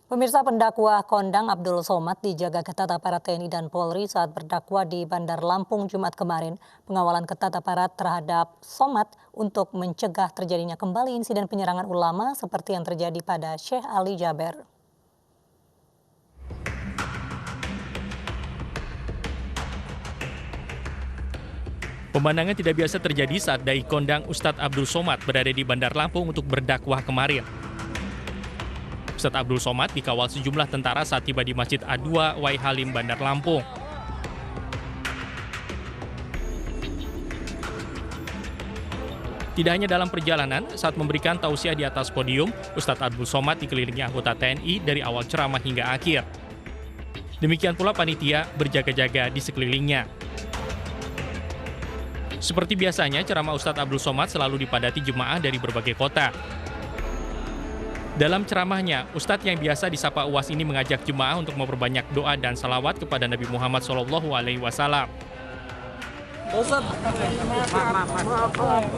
Pemirsa, pendakwa kondang Abdul Somad dijaga ketat aparat TNI dan Polri saat berdakwa di Bandar Lampung Jumat kemarin. Pengawalan ketat aparat terhadap Somad untuk mencegah terjadinya kembali insiden penyerangan ulama seperti yang terjadi pada Syekh Ali Jaber. Pemandangan tidak biasa terjadi saat dai kondang Ustadz Abdul Somad berada di Bandar Lampung untuk berdakwah kemarin. Ustadz Abdul Somad dikawal sejumlah tentara saat tiba di Masjid A2 Wai Halim, Bandar Lampung. Tidak hanya dalam perjalanan, saat memberikan tausiah di atas podium, Ustadz Abdul Somad dikelilingi anggota TNI dari awal ceramah hingga akhir. Demikian pula panitia berjaga-jaga di sekelilingnya. Seperti biasanya, ceramah Ustadz Abdul Somad selalu dipadati jemaah dari berbagai kota. Dalam ceramahnya, Ustadz yang biasa disapa UAS ini mengajak jemaah untuk memperbanyak doa dan salawat kepada Nabi Muhammad SAW.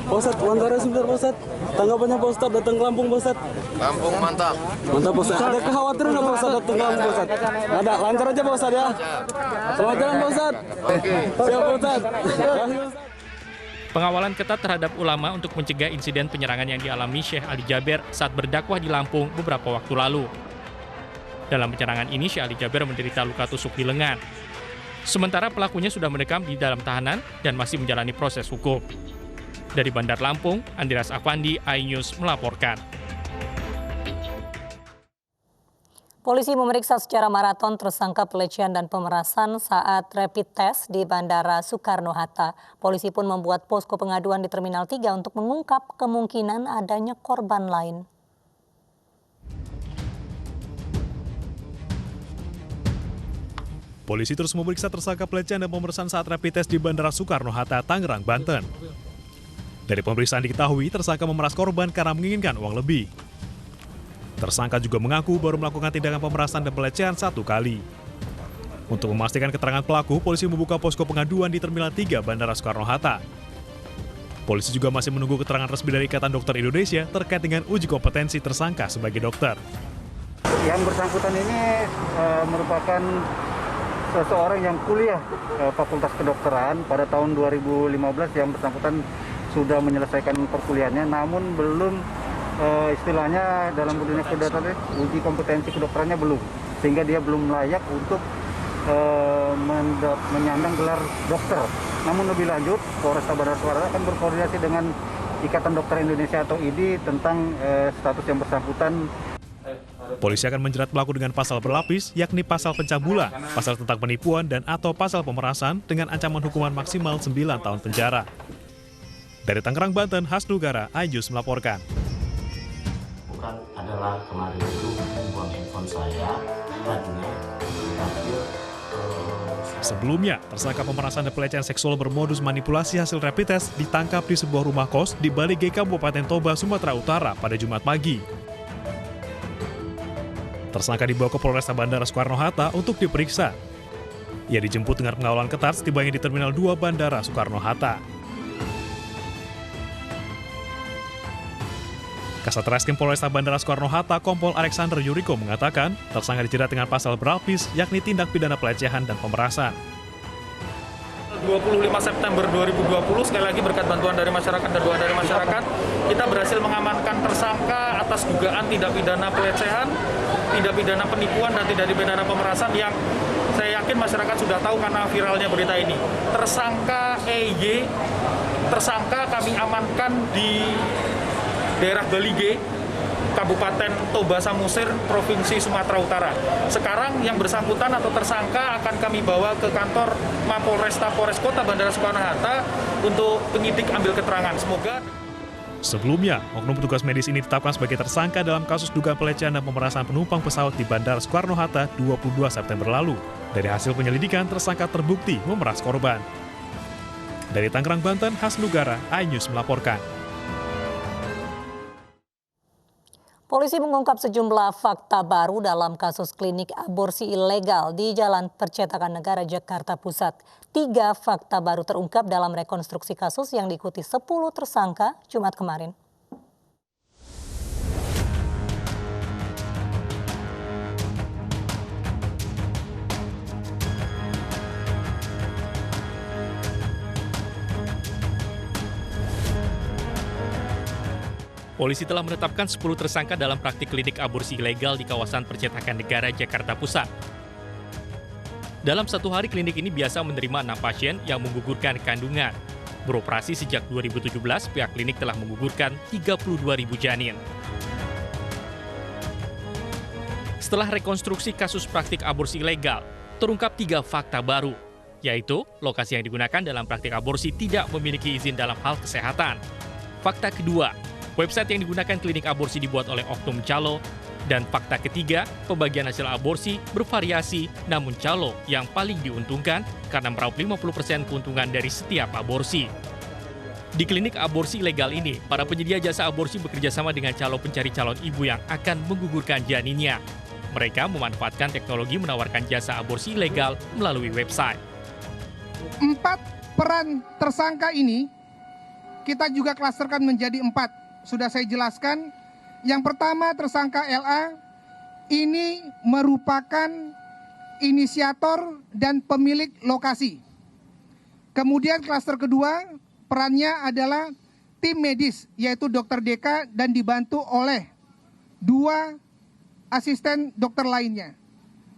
Ustadz, wawancara sebentar Ustadz. Tanggapannya Pak Ustadz datang ke Lampung Ustadz. Lampung mantap. Mantap Ustadz. Ada kekhawatiran nggak Pak Ustadz datang ke Lampung Ustadz? Nggak ada, lancar aja Pak Ustadz ya. Selamat jalan Pak Ustadz. Siap Pak Ustadz. Pengawalan ketat terhadap ulama untuk mencegah insiden penyerangan yang dialami Syekh Ali Jaber saat berdakwah di Lampung beberapa waktu lalu. Dalam penyerangan ini, Syekh Ali Jaber menderita luka tusuk di lengan. Sementara pelakunya sudah mendekam di dalam tahanan dan masih menjalani proses hukum. Dari Bandar Lampung, Andreas Afandi, iNews melaporkan. Polisi memeriksa secara maraton tersangka pelecehan dan pemerasan saat rapid test di Bandara Soekarno-Hatta. Polisi pun membuat posko pengaduan di Terminal 3 untuk mengungkap kemungkinan adanya korban lain. Polisi terus memeriksa tersangka pelecehan dan pemerasan saat rapid test di Bandara Soekarno-Hatta, Tangerang, Banten. Dari pemeriksaan diketahui, tersangka memeras korban karena menginginkan uang lebih. Tersangka juga mengaku baru melakukan tindakan pemerasan dan pelecehan 1 kali. Untuk memastikan keterangan pelaku, polisi membuka posko pengaduan di Terminal 3 Bandara Soekarno-Hatta. Polisi juga masih menunggu keterangan resmi dari Ikatan Dokter Indonesia terkait dengan uji kompetensi tersangka sebagai dokter. Yang bersangkutan ini merupakan seseorang yang kuliah Fakultas Kedokteran pada tahun 2015. Yang bersangkutan sudah menyelesaikan perkuliahannya, namun belum istilahnya dalam dunia kedokteran uji kompetensi kedokterannya belum, sehingga dia belum layak untuk menyandang gelar dokter. Namun lebih lanjut, Polresta Bandar Soekarno akan berkoordinasi dengan Ikatan Dokter Indonesia atau IDI tentang status yang bersangkutan. Polisi akan menjerat pelaku dengan pasal berlapis, yakni pasal pencabulan, pasal tentang penipuan, dan atau pasal pemerasan dengan ancaman hukuman maksimal 9 tahun penjara. Dari Tangerang, Banten, Hasnugara, iNews melaporkan. Adalah kemarin itu membuang handphone saya, tadinya Sebelumnya, tersangka pemerasan dan pelecehan seksual bermodus manipulasi hasil rapid test ditangkap di sebuah rumah kos di Balige, Kabupaten Toba, Sumatera Utara pada Jumat pagi. Tersangka dibawa ke Polresta Bandara Soekarno-Hatta untuk diperiksa. Ia dijemput dengan pengawalan ketat setibanya di Terminal 2 Bandara Soekarno-Hatta. Kasat Reskrim Polresta Bandara Soekarno-Hatta, Kompol Alexander Yuriko mengatakan, tersangka dijerat dengan pasal berlapis, yakni tindak pidana pelecehan dan pemerasan. 25 September 2020, sekali lagi berkat bantuan dari masyarakat dan doa dari masyarakat, kita berhasil mengamankan tersangka atas dugaan tindak pidana pelecehan, tindak pidana penipuan, dan tindak pidana pemerasan yang saya yakin masyarakat sudah tahu karena viralnya berita ini. Tersangka EY, tersangka kami amankan di daerah Balige, Kabupaten Toba Samosir, Provinsi Sumatera Utara. Sekarang yang bersangkutan atau tersangka akan kami bawa ke kantor Mapolresta Polres Kota Bandara Soekarno-Hatta untuk penyidik ambil keterangan. Semoga. Sebelumnya, oknum petugas medis ini ditetapkan sebagai tersangka dalam kasus dugaan pelecehan dan pemerasan penumpang pesawat di Bandara Soekarno-Hatta 22 September lalu. Dari hasil penyelidikan, tersangka terbukti memeras korban. Dari Tangerang, Banten, Hasnugara, iNews melaporkan. Polisi mengungkap sejumlah fakta baru dalam kasus klinik aborsi ilegal di Jalan Percetakan Negara, Jakarta Pusat. 3 fakta baru terungkap dalam rekonstruksi kasus yang diikuti 10 tersangka Jumat kemarin. Polisi telah menetapkan 10 tersangka dalam praktik klinik aborsi ilegal di kawasan Percetakan Negara, Jakarta Pusat. Dalam satu hari, klinik ini biasa menerima 6 pasien yang menggugurkan kandungan. Beroperasi sejak 2017, pihak klinik telah menggugurkan 32.000 janin. Setelah rekonstruksi kasus praktik aborsi ilegal, terungkap 3 fakta baru, yaitu lokasi yang digunakan dalam praktik aborsi tidak memiliki izin dalam hal kesehatan. Fakta kedua, website yang digunakan klinik aborsi dibuat oleh oknum calo. Dan fakta ketiga, pembagian hasil aborsi bervariasi, namun calo yang paling diuntungkan karena meraup 50% keuntungan dari setiap aborsi. Di klinik aborsi ilegal ini, para penyedia jasa aborsi bekerja sama dengan calo pencari calon ibu yang akan menggugurkan janinnya. Mereka memanfaatkan teknologi menawarkan jasa aborsi ilegal melalui website. 4 peran tersangka ini kita juga klasterkan menjadi 4. Sudah saya jelaskan. Yang pertama, tersangka LA ini merupakan inisiator dan pemilik lokasi. Kemudian klaster kedua, perannya adalah tim medis, yaitu Dr. Deka dan dibantu oleh 2 asisten dokter lainnya.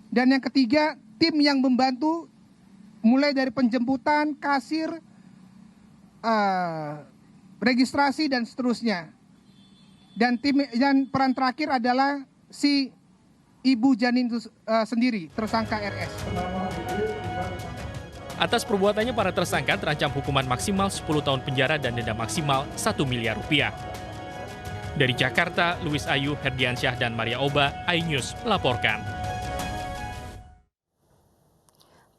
Dan yang ketiga, tim yang membantu mulai dari penjemputan, kasir, registrasi, dan seterusnya. Dan peran terakhir adalah si ibu janin itu sendiri, tersangka RS. Atas perbuatannya, para tersangka terancam hukuman maksimal 10 tahun penjara dan denda maksimal 1 miliar rupiah. Dari Jakarta, Louis Ayu, Herdiansyah, dan Maria Oba, iNews melaporkan.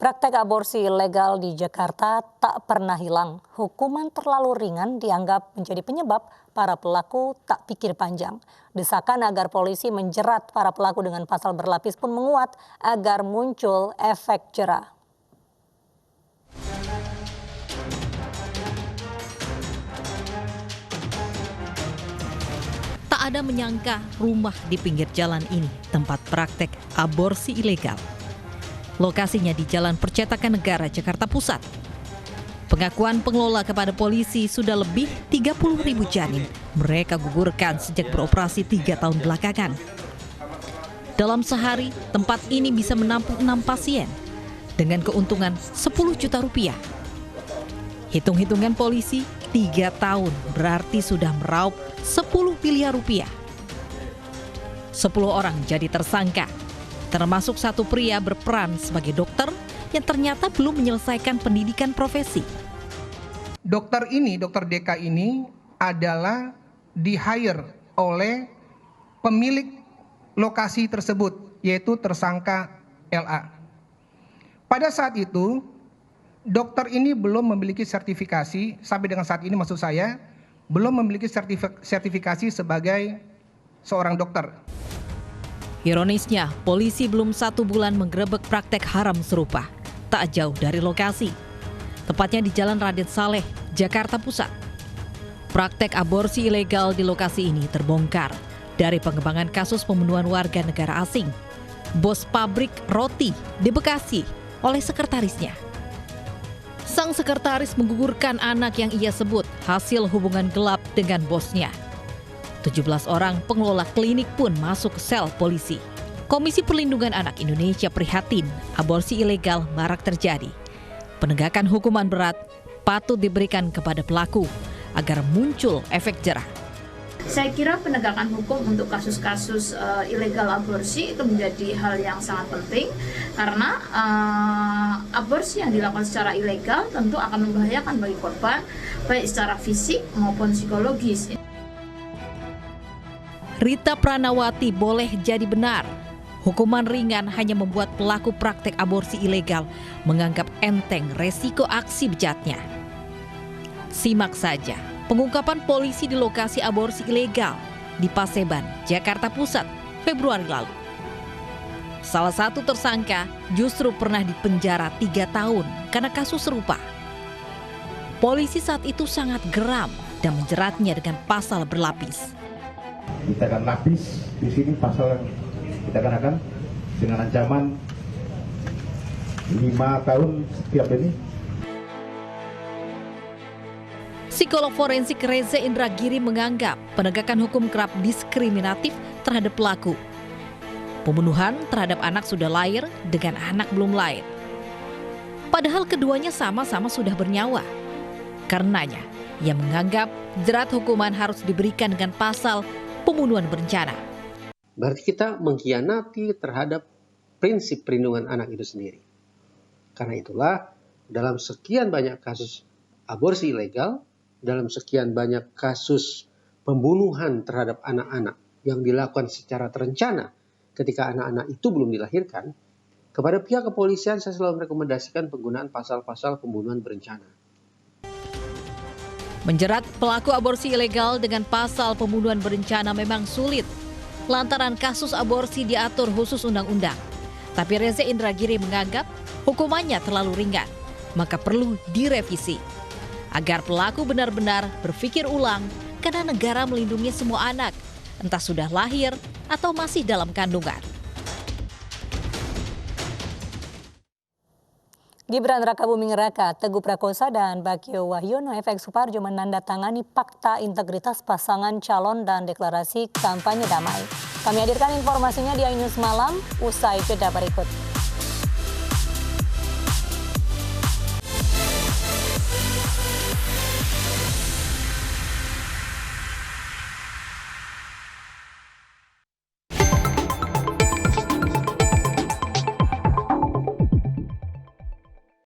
Praktek aborsi ilegal di Jakarta tak pernah hilang. Hukuman terlalu ringan dianggap menjadi penyebab para pelaku tak pikir panjang. Desakan agar polisi menjerat para pelaku dengan pasal berlapis pun menguat agar muncul efek jera. Tak ada menyangka rumah di pinggir jalan ini tempat praktek aborsi ilegal. Lokasinya di Jalan Percetakan Negara, Jakarta Pusat. Pengakuan pengelola kepada polisi sudah lebih 30.000 janin mereka gugurkan sejak beroperasi 3 tahun belakangan. Dalam sehari, tempat ini bisa menampung 6 pasien dengan keuntungan 10 juta rupiah. Hitung-hitungan polisi, 3 tahun berarti sudah meraup 10 miliar rupiah. 10 orang jadi tersangka, termasuk 1 pria berperan sebagai dokter yang ternyata belum menyelesaikan pendidikan profesi. Dokter Deka ini adalah di-hire oleh pemilik lokasi tersebut, yaitu tersangka LA. Pada saat itu, dokter ini belum memiliki sertifikasi, sampai dengan saat ini maksud saya, belum memiliki sertifikasi sebagai seorang dokter. Ironisnya, polisi belum 1 bulan menggerebek praktek haram serupa, tak jauh dari lokasi. Tepatnya di Jalan Raden Saleh, Jakarta Pusat. Praktek aborsi ilegal di lokasi ini terbongkar dari pengembangan kasus pembunuhan warga negara asing, bos pabrik roti di Bekasi oleh sekretarisnya. Sang sekretaris menggugurkan anak yang ia sebut hasil hubungan gelap dengan bosnya. 17 orang pengelola klinik pun masuk ke sel polisi. Komisi Perlindungan Anak Indonesia prihatin aborsi ilegal marak terjadi. Penegakan hukuman berat patut diberikan kepada pelaku agar muncul efek jera. Saya kira penegakan hukum untuk kasus-kasus ilegal aborsi itu menjadi hal yang sangat penting karena aborsi yang dilakukan secara ilegal tentu akan membahayakan bagi korban baik secara fisik maupun psikologis. Rita Pranawati boleh jadi benar. Hukuman ringan hanya membuat pelaku praktek aborsi ilegal menganggap enteng resiko aksi bejatnya. Simak saja pengungkapan polisi di lokasi aborsi ilegal di Paseban, Jakarta Pusat, Februari lalu. Salah satu tersangka justru pernah dipenjara 3 tahun karena kasus serupa. Polisi saat itu sangat geram dan menjeratnya dengan pasal berlapis. Kita akan lapis di sini pasal yang kita kenakan dengan ancaman 5 tahun setiap ini. Psikolog forensik Reza Indragiri menganggap penegakan hukum kerap diskriminatif terhadap pelaku. Pembunuhan terhadap anak sudah lahir dengan anak belum lahir. Padahal keduanya sama-sama sudah bernyawa. Karenanya, ia menganggap jerat hukuman harus diberikan dengan pasal pembunuhan berencana. Berarti kita mengkhianati terhadap prinsip perlindungan anak itu sendiri. Karena itulah, dalam sekian banyak kasus aborsi ilegal, dalam sekian banyak kasus pembunuhan terhadap anak-anak yang dilakukan secara terencana ketika anak-anak itu belum dilahirkan, kepada pihak kepolisian saya selalu merekomendasikan penggunaan pasal-pasal pembunuhan berencana. Menjerat pelaku aborsi ilegal dengan pasal pembunuhan berencana memang sulit, lantaran kasus aborsi diatur khusus undang-undang. Tapi Reza Indragiri menganggap hukumannya terlalu ringan, maka perlu direvisi agar pelaku benar-benar berpikir ulang karena negara melindungi semua anak, entah sudah lahir atau masih dalam kandungan. Gibran Rakabuming Raka, Teguh Prakosa, dan Bagio Wahyono Efek Suparjo menandatangani Fakta Integritas Pasangan Calon dan Deklarasi Kampanye Damai. Kami hadirkan informasinya di iNews Malam, usai jeda berikut.